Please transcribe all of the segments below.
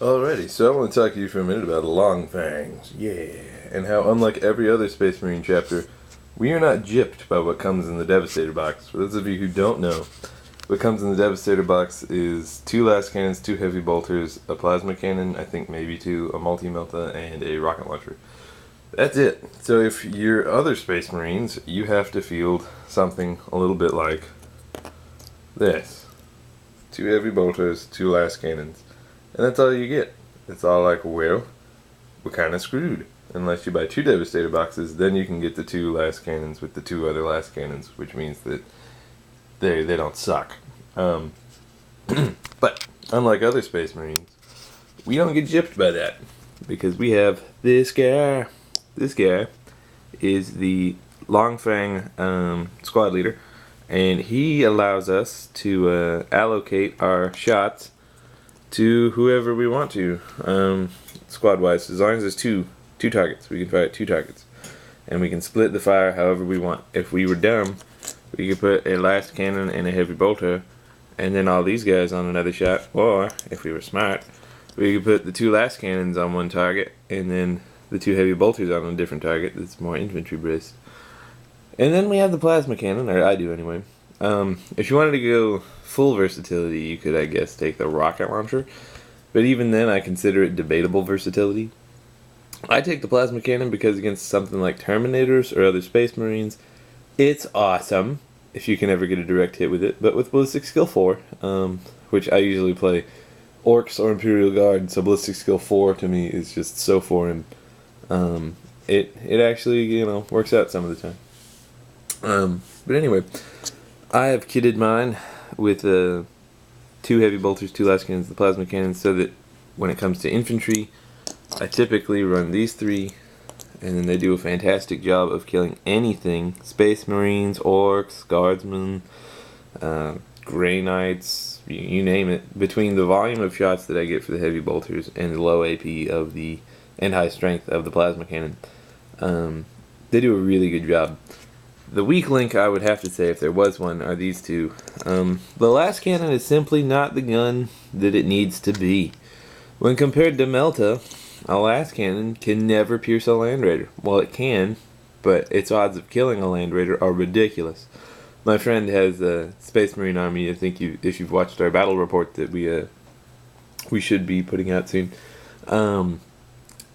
Alrighty, so I want to talk to you for a minute about long fangs, yeah, and how unlike every other Space Marine chapter, we are not gypped by what comes in the Devastator box. For those of you who don't know, what comes in the Devastator box is 2 last cannons, 2 heavy bolters, a plasma cannon, I think maybe 2, a multi-melta, and a rocket launcher. That's it. So if you're other Space Marines, you have to field something a little bit like this. 2 heavy bolters, 2 last cannons. And that's all you get. It's all like, well, we're kind of screwed. Unless you buy 2 Devastator boxes, then you can get the 2 last cannons with the 2 other last cannons, which means that they don't suck. But unlike other Space Marines, we don't get gypped by that, because we have this guy. This guy is the Long Fang squad leader, and he allows us to allocate our shots to whoever we want to, squad-wise. As long as there's two targets, we can fire at 2 targets, and we can split the fire however we want. If we were dumb, we could put a last cannon and a heavy bolter, and then all these guys on another shot. Or if we were smart, we could put the 2 last cannons on one target, and then the 2 heavy bolters on a different target that's more infantry based. And then we have the plasma cannon, or I do anyway. If you wanted to go full versatility, you could, I guess, take the rocket launcher. But even then, I consider it debatable versatility. I take the plasma cannon because against something like Terminators or other Space Marines, it's awesome if you can ever get a direct hit with it. But with Ballistic Skill 4, which I usually play Orcs or Imperial Guard, so Ballistic Skill 4 to me is just so foreign. It actually, works out some of the time. But anyway, I have kitted mine with 2 heavy bolters, 2 last cannons, the plasma cannon, so that when it comes to infantry, I typically run these 3, and then they do a fantastic job of killing anything: Space Marines, Orcs, Guardsmen, Grey Knights, you name it. Between the volume of shots that I get for the heavy bolters and the low AP of and high strength of the plasma cannon, they do a really good job. The weak link, I would have to say, if there was one, are these 2. The last cannon is simply not the gun that it needs to be. When compared to Melta, a last cannon can never pierce a Land Raider. Well, it can, but its odds of killing a Land Raider are ridiculous. My friend has a Space Marine army. I think if you've watched our battle report that we should be putting out soon. Oh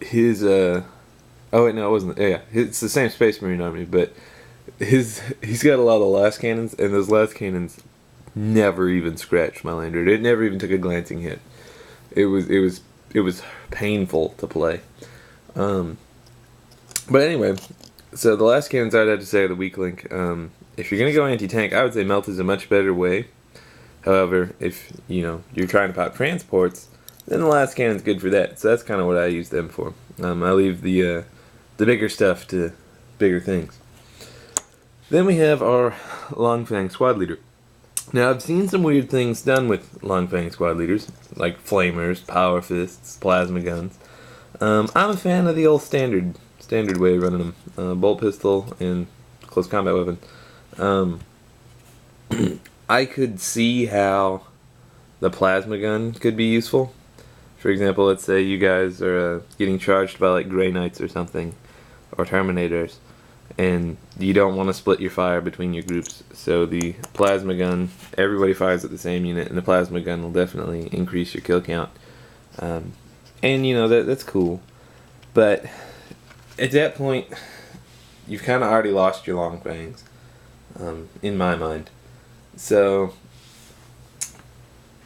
wait, no, it wasn't. Yeah, it's the same Space Marine army, but he's got a lot of last cannons, and those last cannons never even scratched my Land Raider. It never even took a glancing hit. It was painful to play. But anyway, so the last cannons I'd have to say are the weak link. If you're gonna go anti-tank, I would say Melt is a much better way. However, if you're trying to pop transports, then the last cannon's good for that. So that's kind of what I use them for. I leave the bigger stuff to bigger things. Then we have our Long Fang squad leader. Now, I've seen some weird things done with Long Fang squad leaders, like flamers, power fists, plasma guns. I'm a fan of the old standard way of running them. Bolt pistol and close combat weapon. I could see how the plasma gun could be useful. For example, let's say you guys are getting charged by like Grey Knights or something, or Terminators, and you don't want to split your fire between your groups. So the plasma gun, everybody fires at the same unit, and the plasma gun will definitely increase your kill count. And that's cool. But at that point, you've kind of already lost your Long Fangs, in my mind. So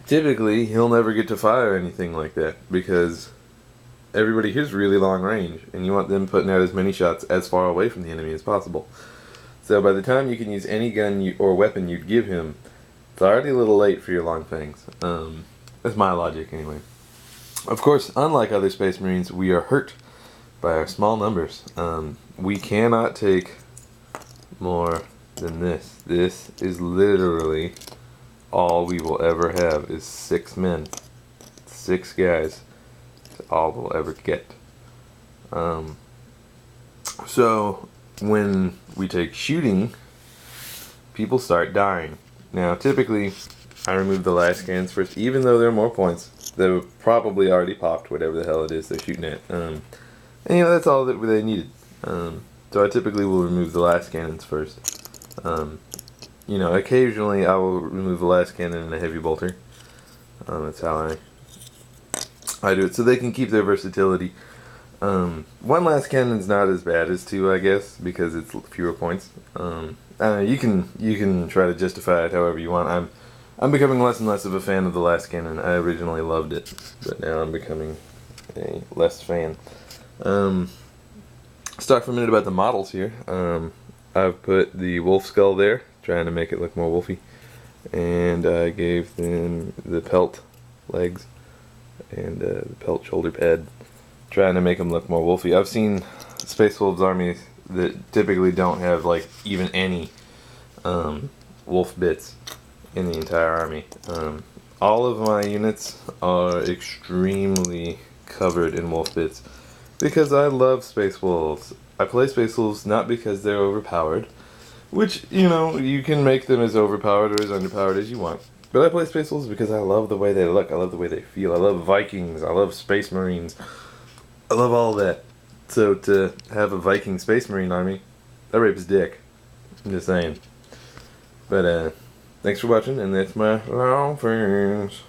typically, he'll never get to fire anything like that, because everybody here's really long range, and you want them putting out as many shots as far away from the enemy as possible. So by the time you can use any gun or weapon you'd give him, it's already a little late for your Long Fangs. That's my logic anyway. Of course, unlike other Space Marines, we are hurt by our small numbers. We cannot take more than this. This is literally all we will ever have is 6 men. 6 guys. All we'll ever get. So when we take shooting, people start dying. Now typically I removed the last cannons first, even though there are more points. They were probably already popped, whatever the hell it is they're shooting at. And you know, that's all that they needed. So I typically will remove the last cannons first. You know, occasionally I will remove the last cannon and a heavy bolter. That's how I do it, so they can keep their versatility. One last cannon's not as bad as two, I guess, because it's fewer points. You can try to justify it however you want. I'm becoming less and less of a fan of the last cannon. I originally loved it, but now I'm becoming a less fan. Let's talk for a minute about the models here. I've put the wolf skull there, trying to make it look more wolfy, and I gave them the pelt legs and the pelt shoulder pad, trying to make them look more wolfy. I've seen Space Wolves armies that typically don't have like even any wolf bits in the entire army. All of my units are extremely covered in wolf bits because I love Space Wolves. I play Space Wolves not because they're overpowered, which, you know, you can make them as overpowered or as underpowered as you want. But I play Space Wolves because I love the way they look, I love the way they feel, I love Vikings, I love Space Marines, I love all that. So to have a Viking Space Marine army, that rapes dick. I'm just saying. But thanks for watching, and that's my long Fangs.